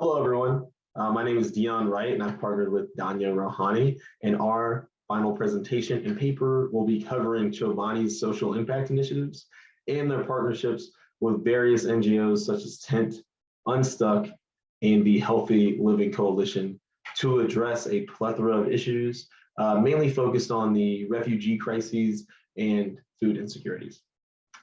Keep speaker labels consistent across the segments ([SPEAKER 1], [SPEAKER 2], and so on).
[SPEAKER 1] Hello, everyone. My name is Dion Wright, and I've partnered with Danya Rohani. And our final presentation and paper will be covering Chobani's social impact initiatives and their partnerships with various NGOs such as Tent, Unstuck, and the Healthy Living Coalition to address a plethora of issues, mainly focused on the refugee crises and food insecurities.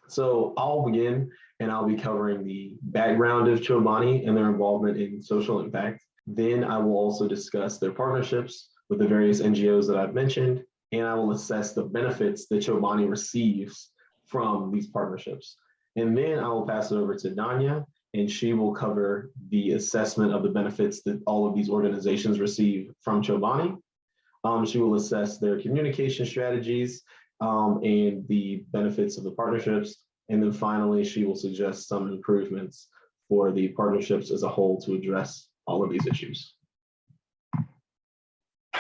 [SPEAKER 1] So I'll begin and I'll be covering the background of Chobani and their involvement in social impact. Then I will also discuss their partnerships with the various NGOs that I've mentioned, and I will assess the benefits that Chobani receives from these partnerships. And then I will pass it over to Danya, and she will cover the assessment of the benefits that all of these organizations receive from Chobani. She will assess their communication strategies and the benefits of the partnerships. And then finally, she will suggest some improvements for the partnerships as a whole to address all of these issues.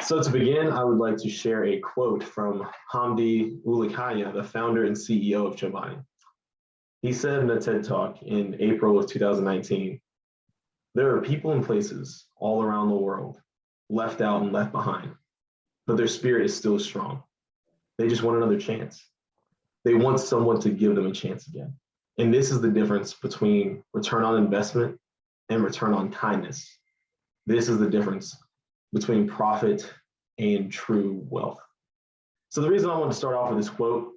[SPEAKER 1] So to begin, I would like to share a quote from Hamdi Ulukaya, the founder and CEO of Chobani. He said in a TED Talk in April of 2019, "There are people and places all around the world left out and left behind, but their spirit is still strong. They just want another chance. They want someone to give them a chance again. And this is the difference between return on investment and return on kindness. This is the difference between profit and true wealth." So the reason I want to start off with this quote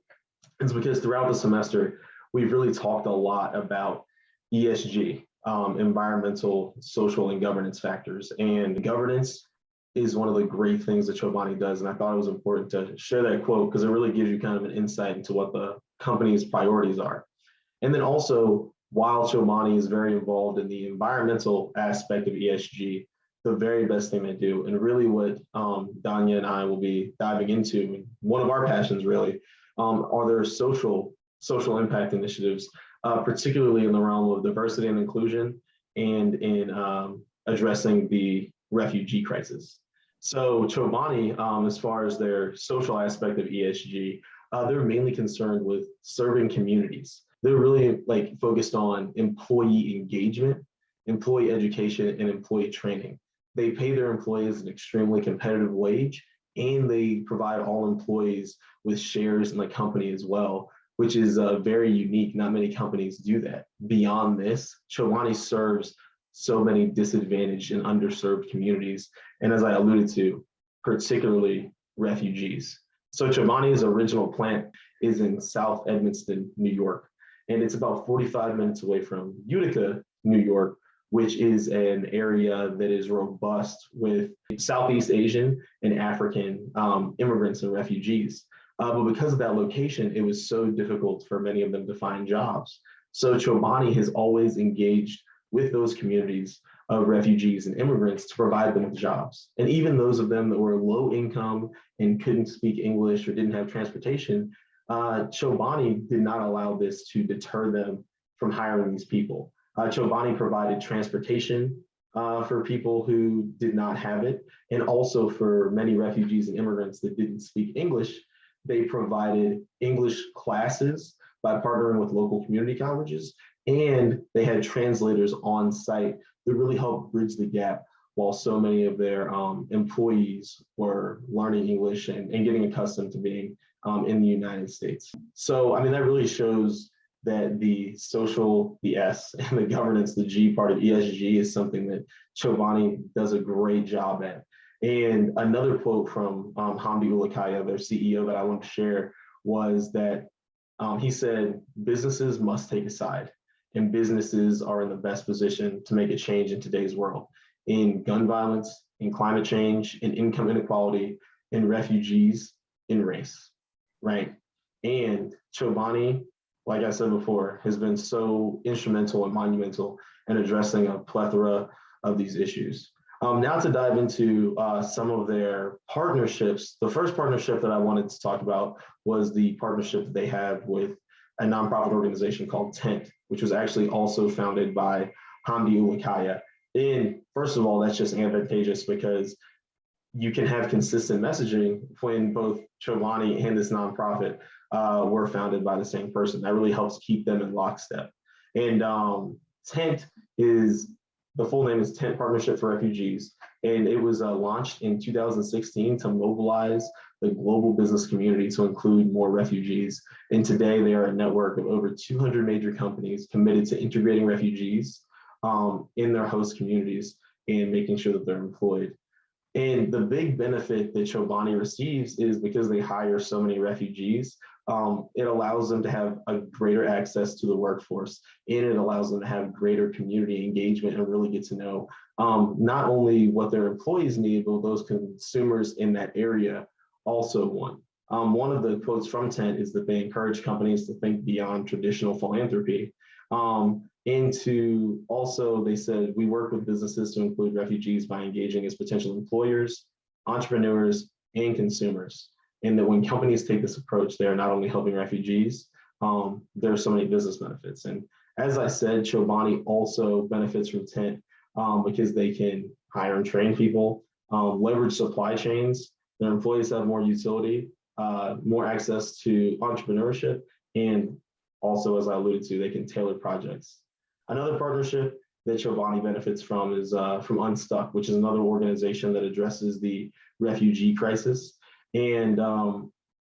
[SPEAKER 1] is because throughout the semester, we've really talked a lot about ESG, environmental, social, and governance factors. And governance is one of the great things that Chobani does. And I thought it was important to share that quote because it really gives you kind of an insight into what the company's priorities are. And then also, while Chobani is very involved in the environmental aspect of ESG, the very best thing they do, and really what Danya and I will be diving into, and one of our passions really, are their social impact initiatives, particularly in the realm of diversity and inclusion and in addressing the refugee crisis. So Chobani, as far as their social aspect of ESG, they're mainly concerned with serving communities. They're really focused on employee engagement, employee education, and employee training. They pay their employees an extremely competitive wage, and they provide all employees with shares in the company as well, which is very unique. Not many companies do that. Beyond this, Chobani serves so many disadvantaged and underserved communities. And as I alluded to, particularly refugees. So Chobani's original plant is in South Edmonston, New York. And it's about 45 minutes away from Utica, New York, which is an area that is robust with Southeast Asian and African immigrants and refugees. But because of that location, it was so difficult for many of them to find jobs. So Chobani has always engaged with those communities of refugees and immigrants to provide them with jobs. And even those of them that were low income and couldn't speak English or didn't have transportation, Chobani did not allow this to deter them from hiring these people. Chobani provided transportation for people who did not have it, and also for many refugees and immigrants that didn't speak English, they provided English classes by partnering with local community colleges, and they had translators on site that really helped bridge the gap while so many of their employees were learning English and getting accustomed to being in the United States. So, I mean, that really shows that the social, the S, and the governance, the G part of ESG is something that Chobani does a great job at. And another quote from Hamdi Ulukaya, their CEO, that I want to share was that he said, "Businesses must take a side, and businesses are in the best position to make a change in today's world, in gun violence, in climate change, in income inequality, in refugees, in race," right? And Chobani, like I said before, has been so instrumental and monumental in addressing a plethora of these issues. Now to dive into some of their partnerships. The first partnership that I wanted to talk about was the partnership that they have with a nonprofit organization called Tent, which was actually also founded by Hamdi Ulukaya. And first of all, that's just advantageous because you can have consistent messaging when both Chobani and this nonprofit were founded by the same person. That really helps keep them in lockstep. And Tent is the full name is Tent Partnership for Refugees, and it was launched in 2016 to mobilize the global business community to include more refugees. And today they are a network of over 200 major companies committed to integrating refugees in their host communities and making sure that they're employed. And the big benefit that Chobani receives is because they hire so many refugees, it allows them to have a greater access to the workforce, and it allows them to have greater community engagement and really get to know not only what their employees need, but those consumers in that area also want. One of the quotes from Tent is that they encourage companies to think beyond traditional philanthropy. They said, we work with businesses to include refugees by engaging as potential employers, entrepreneurs, and consumers. And that when companies take this approach, they are not only helping refugees, there are so many business benefits. And as I said, Chobani also benefits from Tent because they can hire and train people, leverage supply chains, their employees have more utility, more access to entrepreneurship, and also, as I alluded to, they can tailor projects. Another partnership that Chobani benefits from is from Unstuck, which is another organization that addresses the refugee crisis. And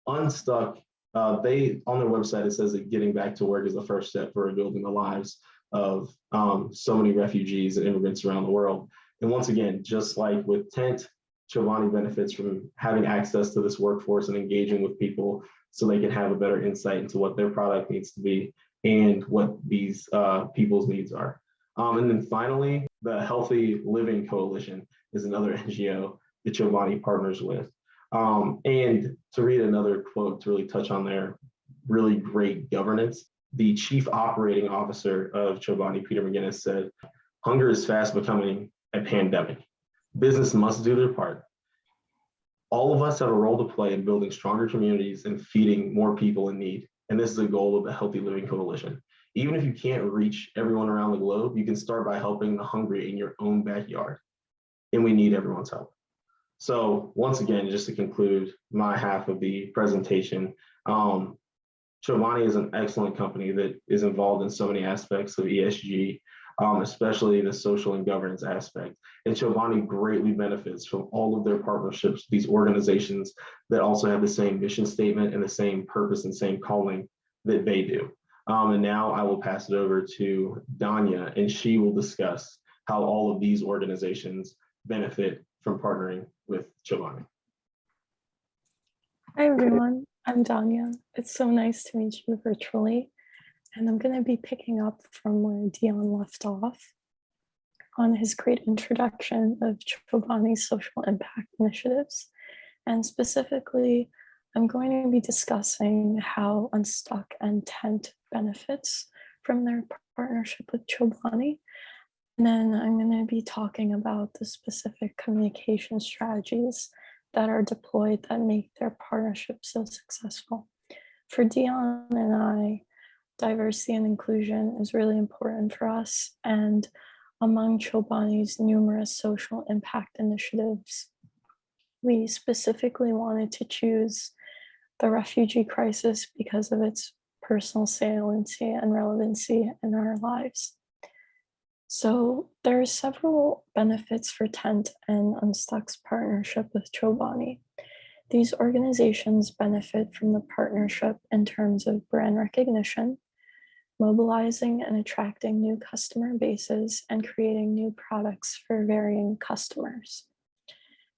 [SPEAKER 1] Unstuck, on their website, it says that getting back to work is the first step for rebuilding the lives of so many refugees and immigrants around the world. And once again, just like with Tent, Chobani benefits from having access to this workforce and engaging with people so they can have a better insight into what their product needs to be and what these people's needs are. And then finally, the Healthy Living Coalition is another NGO that Chobani partners with. And to read another quote to really touch on their really great governance, the chief operating officer of Chobani, Peter McGinnis, said, "Hunger is fast becoming a pandemic. Business must do their part. All of us have a role to play in building stronger communities and feeding more people in need. And this is a goal of the Healthy Living Coalition. Even if you can't reach everyone around the globe, you can start by helping the hungry in your own backyard. And we need everyone's help." So once again, just to conclude my half of the presentation, Chobani is an excellent company that is involved in so many aspects of ESG, especially the social and governance aspect. And Chobani greatly benefits from all of their partnerships, these organizations that also have the same mission statement and the same purpose and same calling that they do. And now I will pass it over to Danya, and she will discuss how all of these organizations benefit from partnering with Chobani.
[SPEAKER 2] Hi everyone, I'm Danya. It's so nice to meet you virtually. And I'm going to be picking up from where Dion left off on his great introduction of Chobani's social impact initiatives. And specifically, I'm going to be discussing how Unstuck and Tent benefits from their partnership with Chobani. And then I'm going to be talking about the specific communication strategies that are deployed that make their partnership so successful. For Dion and I, diversity and inclusion is really important for us. And among Chobani's numerous social impact initiatives, we specifically wanted to choose the refugee crisis because of its personal saliency and relevancy in our lives. So there are several benefits for Tent and Unstuck's partnership with Chobani. These organizations benefit from the partnership in terms of brand recognition, mobilizing and attracting new customer bases, and creating new products for varying customers.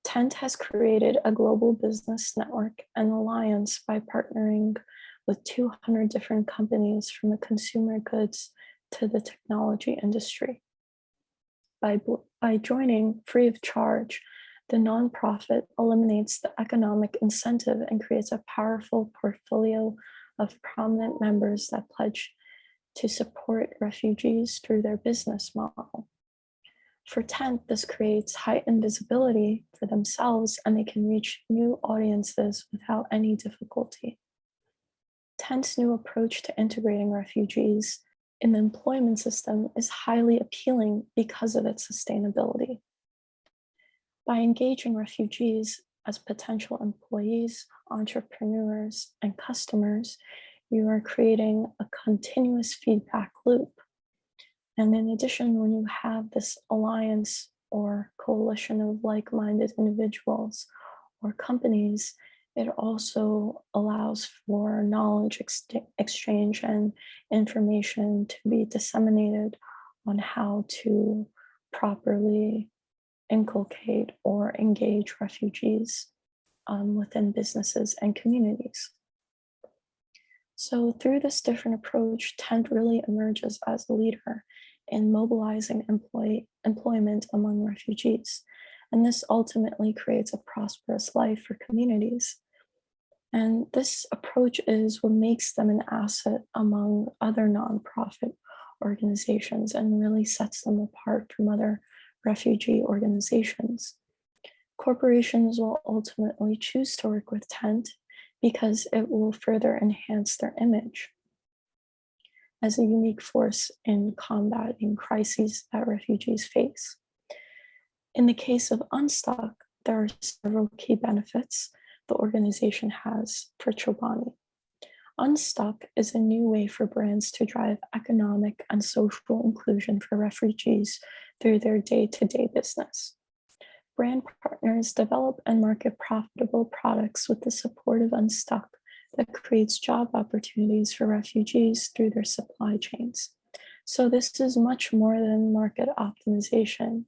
[SPEAKER 2] Tent has created a global business network and alliance by partnering with 200 different companies from the consumer goods to the technology industry. By joining free of charge, the nonprofit eliminates the economic incentive and creates a powerful portfolio of prominent members that pledge to support refugees through their business model. For Tent, this creates heightened visibility for themselves, and they can reach new audiences without any difficulty. Tent's new approach to integrating refugees in the employment system is highly appealing because of its sustainability. By engaging refugees as potential employees, entrepreneurs, and customers, you are creating a continuous feedback loop. And in addition, when you have this alliance or coalition of like-minded individuals or companies, it also allows for knowledge exchange and information to be disseminated on how to properly inculcate or engage refugees within businesses and communities. So through this different approach, Tent really emerges as a leader in mobilizing employment among refugees. And this ultimately creates a prosperous life for communities. And this approach is what makes them an asset among other nonprofit organizations and really sets them apart from other refugee organizations. Corporations will ultimately choose to work with Tent because it will further enhance their image as a unique force in combating crises that refugees face. In the case of Unstuck, there are several key benefits the organization has for Chobani. Unstuck is a new way for brands to drive economic and social inclusion for refugees through their day-to-day business. Brand partners develop and market profitable products with the support of Unstuck that creates job opportunities for refugees through their supply chains. So this is much more than market optimization.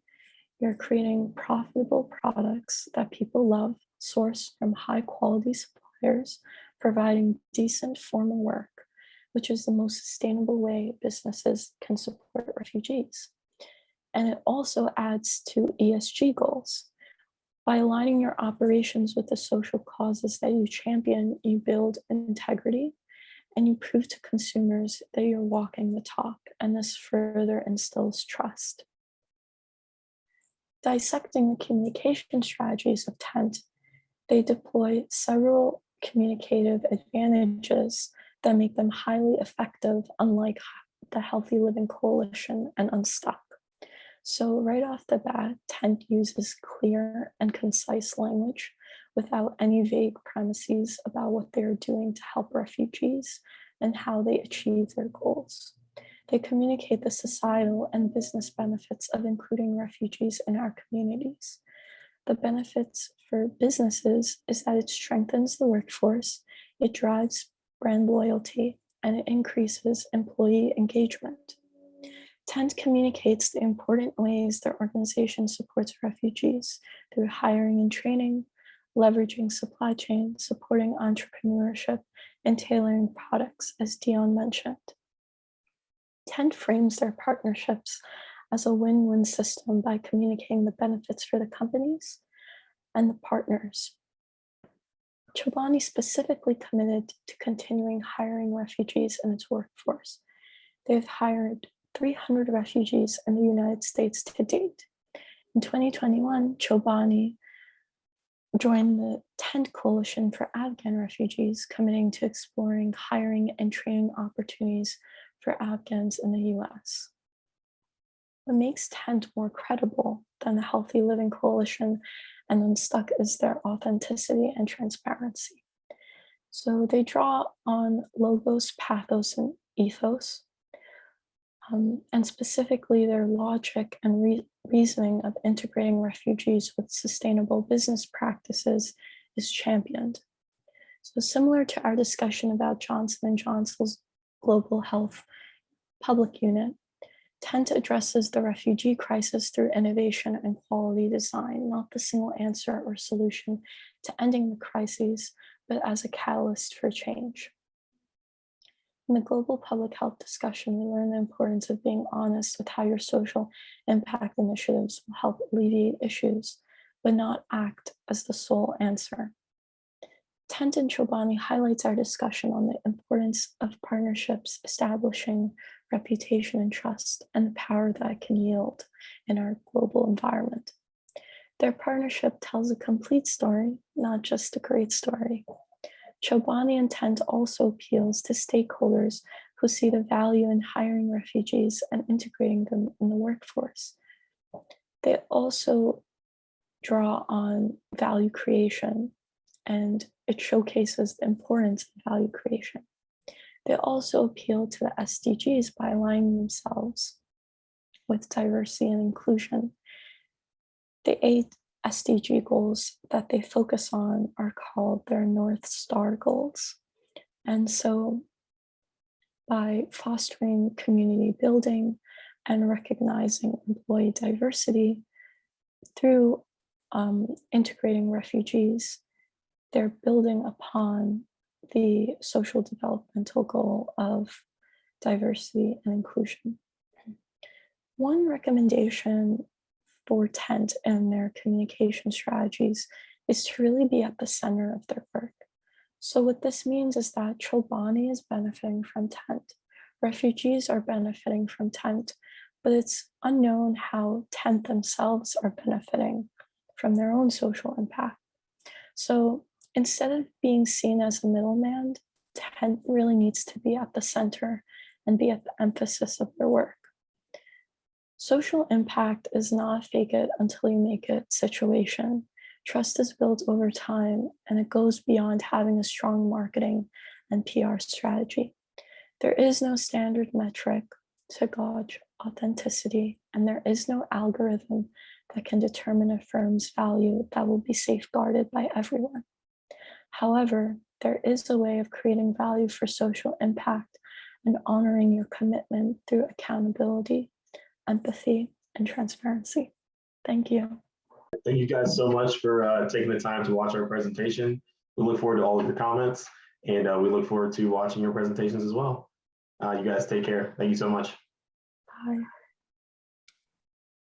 [SPEAKER 2] You're creating profitable products that people love, sourced from high quality suppliers, providing decent formal work, which is the most sustainable way businesses can support refugees. And it also adds to ESG goals. By aligning your operations with the social causes that you champion, you build integrity and you prove to consumers that you're walking the talk, and this further instills trust. Dissecting the communication strategies of Tent, they deploy several communicative advantages that make them highly effective, unlike the Healthy Living Coalition and Unstuck. So right off the bat, Tent uses clear and concise language without any vague premises about what they're doing to help refugees and how they achieve their goals. They communicate the societal and business benefits of including refugees in our communities. The benefits for businesses is that it strengthens the workforce, it drives brand loyalty, and it increases employee engagement. Tent communicates the important ways their organization supports refugees through hiring and training, leveraging supply chain, supporting entrepreneurship, and tailoring products, as Dion mentioned. Tent frames their partnerships as a win-win system by communicating the benefits for the companies and the partners. Chobani specifically committed to continuing hiring refugees in its workforce. They've hired 300 refugees in the United States to date. In 2021, Chobani joined the Tent Coalition for Afghan Refugees, committing to exploring hiring and training opportunities for Afghans in the US. What makes Tent more credible than the Healthy Living Coalition and Unstuck is their authenticity and transparency. So they draw on logos, pathos, and ethos, and specifically their logic and reasoning of integrating refugees with sustainable business practices is championed. So similar to our discussion about Johnson & Johnson's global health public unit, Tent addresses the refugee crisis through innovation and quality design, not the single answer or solution to ending the crises, but as a catalyst for change. In the global public health discussion, we learn the importance of being honest with how your social impact initiatives will help alleviate issues, but not act as the sole answer. Tent and Chobani highlights our discussion on the importance of partnerships, establishing reputation and trust, and the power that it can yield in our global environment. Their partnership tells a complete story, not just a great story. Chobani and Tent also appeals to stakeholders who see the value in hiring refugees and integrating them in the workforce. They also draw on value creation, and it showcases the importance of value creation. They also appeal to the SDGs by aligning themselves with diversity and inclusion. The 8 SDG goals that they focus on are called their North Star goals. And so by fostering community building and recognizing employee diversity through integrating refugees, they're building upon the social developmental goal of diversity and inclusion. One recommendation for TENT and their communication strategies is to really be at the center of their work. So what this means is that Chobani is benefiting from TENT, refugees are benefiting from TENT, but it's unknown how TENT themselves are benefiting from their own social impact. So instead of being seen as a middleman, TENT really needs to be at the center and be at the emphasis of their work. Social impact is not a fake it until you make it situation. Trust is built over time, and it goes beyond having a strong marketing and PR strategy. There is no standard metric to gauge authenticity, and there is no algorithm that can determine a firm's value that will be safeguarded by everyone. However, there is a way of creating value for social impact and honoring your commitment through accountability, empathy, and transparency. Thank you.
[SPEAKER 1] Thank you guys so much for taking the time to watch our presentation. We look forward to all of your comments, and we look forward to watching your presentations as well. You guys take care. Thank you so much.
[SPEAKER 2] Bye.